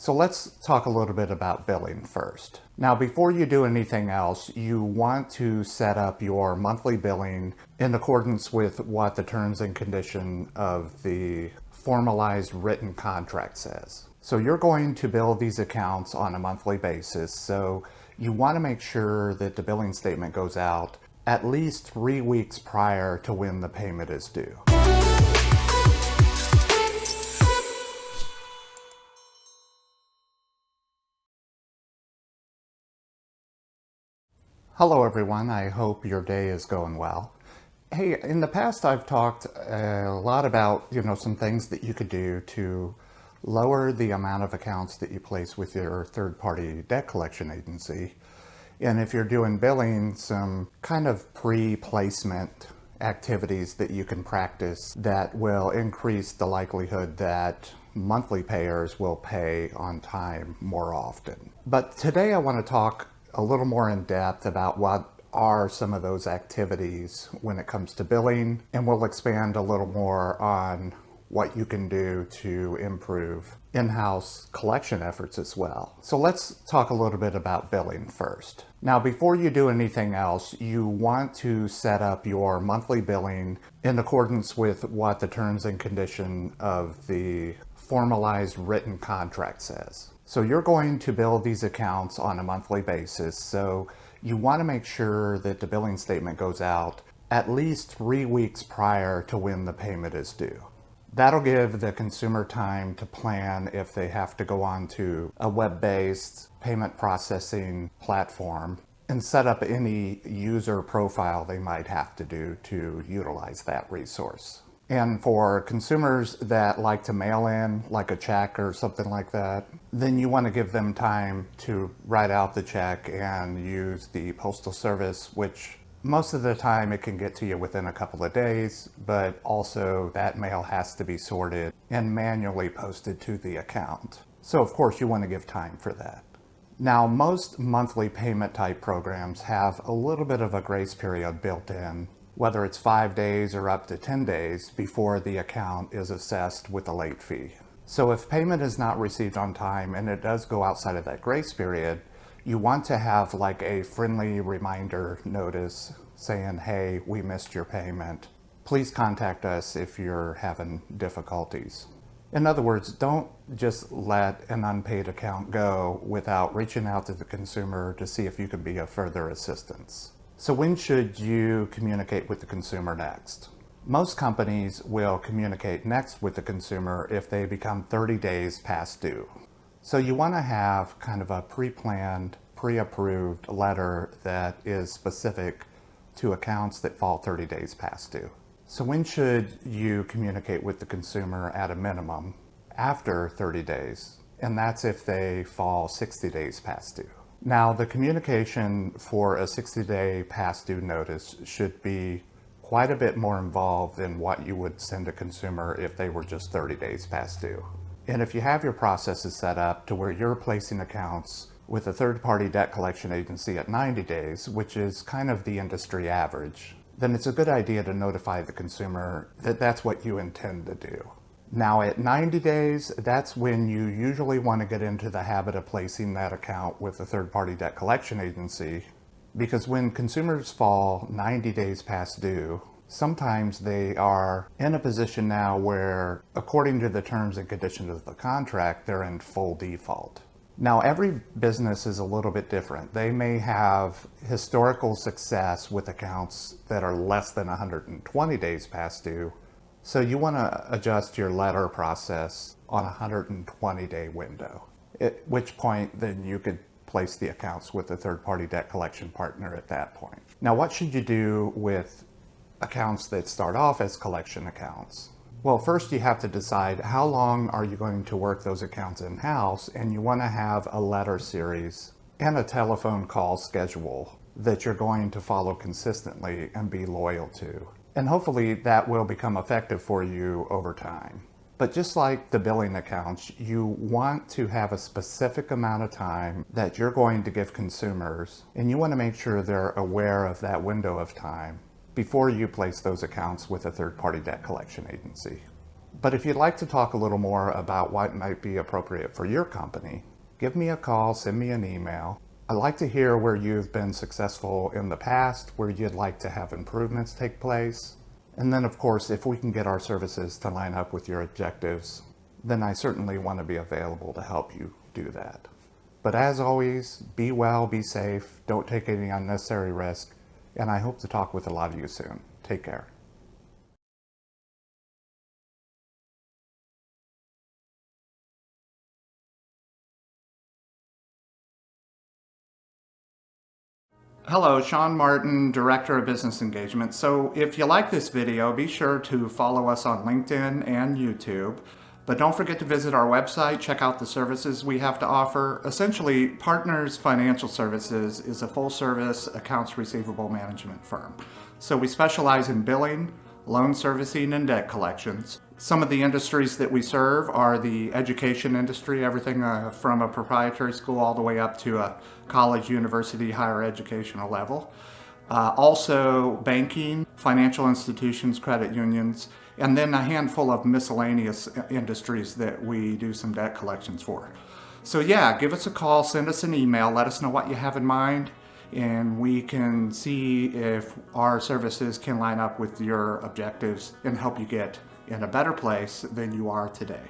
So let's talk a little bit about billing first. Now, before you do anything else, you want to set up your monthly billing in accordance with what the terms and condition of the formalized written contract says. So you're going to bill these accounts on a monthly basis. So you want to make sure that the billing statement goes out at least 3 weeks prior to when the payment is due. Hello everyone, I hope your day is going well. Hey, in the past I've talked a lot about, some things that you could do to lower the amount of accounts that you place with your third-party debt collection agency. And if you're doing billing, some kind of pre-placement activities that you can practice that will increase the likelihood that monthly payers will pay on time more often. But today I want to talk a little more in depth about what are some of those activities when it comes to billing, and we'll expand a little more on what you can do to improve in-house collection efforts as well. So let's talk a little bit about billing first. Now, before you do anything else, you want to set up your monthly billing in accordance with what the terms and condition of the formalized written contract says. So you're going to bill these accounts on a monthly basis. So you want to make sure that the billing statement goes out at least 3 weeks prior to when the payment is due. That'll give the consumer time to plan if they have to go on to a web-based payment processing platform and set up any user profile they might have to do to utilize that resource. And for consumers that like to mail in, like a check or something like that, then you want to give them time to write out the check and use the postal service, which most of the time it can get to you within a couple of days, but also that mail has to be sorted and manually posted to the account. So of course you want to give time for that. Now, most monthly payment type programs have a little bit of a grace period built in, whether it's 5 days or up to 10 days before the account is assessed with a late fee. So if payment is not received on time and it does go outside of that grace period, you want to have like a friendly reminder notice saying, hey, we missed your payment. Please contact us if you're having difficulties. In other words, don't just let an unpaid account go without reaching out to the consumer to see if you can be of further assistance. So when should you communicate with the consumer next? Most companies will communicate next with the consumer if they become 30 days past due. So you want to have kind of a pre-planned, pre-approved letter that is specific to accounts that fall 30 days past due. So when should you communicate with the consumer at a minimum? After 30 days, and that's if they fall 60 days past due. Now, the communication for a 60-day past due notice should be quite a bit more involved than what you would send a consumer if they were just 30 days past due. And if you have your processes set up to where you're placing accounts with a third-party debt collection agency at 90 days, which is kind of the industry average, then it's a good idea to notify the consumer that that's what you intend to do. Now at 90 days, that's when you usually want to get into the habit of placing that account with a third-party debt collection agency, because when consumers fall 90 days past due, sometimes they are in a position now where, according to the terms and conditions of the contract, they're in full default. Now, every business is a little bit different. They may have historical success with accounts that are less than 120 days past due. So you want to adjust your letter process on a 120-day window, at which point then you could place the accounts with a third-party debt collection partner at that point. Now, what should you do with accounts that start off as collection accounts? Well, first you have to decide how long are you going to work those accounts in-house, and you want to have a letter series and a telephone call schedule that you're going to follow consistently and be loyal to. And hopefully that will become effective for you over time. But just like the billing accounts, you want to have a specific amount of time that you're going to give consumers, and you want to make sure they're aware of that window of time before you place those accounts with a third-party debt collection agency. But if you'd like to talk a little more about what might be appropriate for your company, give me a call, send me an email. I'd like to hear where you've been successful in the past, where you'd like to have improvements take place. And then, of course, if we can get our services to line up with your objectives, then I certainly want to be available to help you do that. But as always, be well, be safe, don't take any unnecessary risk, and I hope to talk with a lot of you soon. Take care. Hello, Sean Martin, Director of Business Engagement. So if you like this video, be sure to follow us on LinkedIn and YouTube. But don't forget to visit our website, check out the services we have to offer. Essentially, Partners Financial Services is a full-service accounts receivable management firm. So we specialize in billing, loan servicing, and debt collections. Some of the industries that we serve are the education industry, everything from a proprietary school all the way up to a college, university, higher educational level. Also banking, financial institutions, credit unions, and then a handful of miscellaneous industries that we do some debt collections for. So yeah, give us a call, send us an email, let us know what you have in mind, and we can see if our services can line up with your objectives and help you get in a better place than you are today.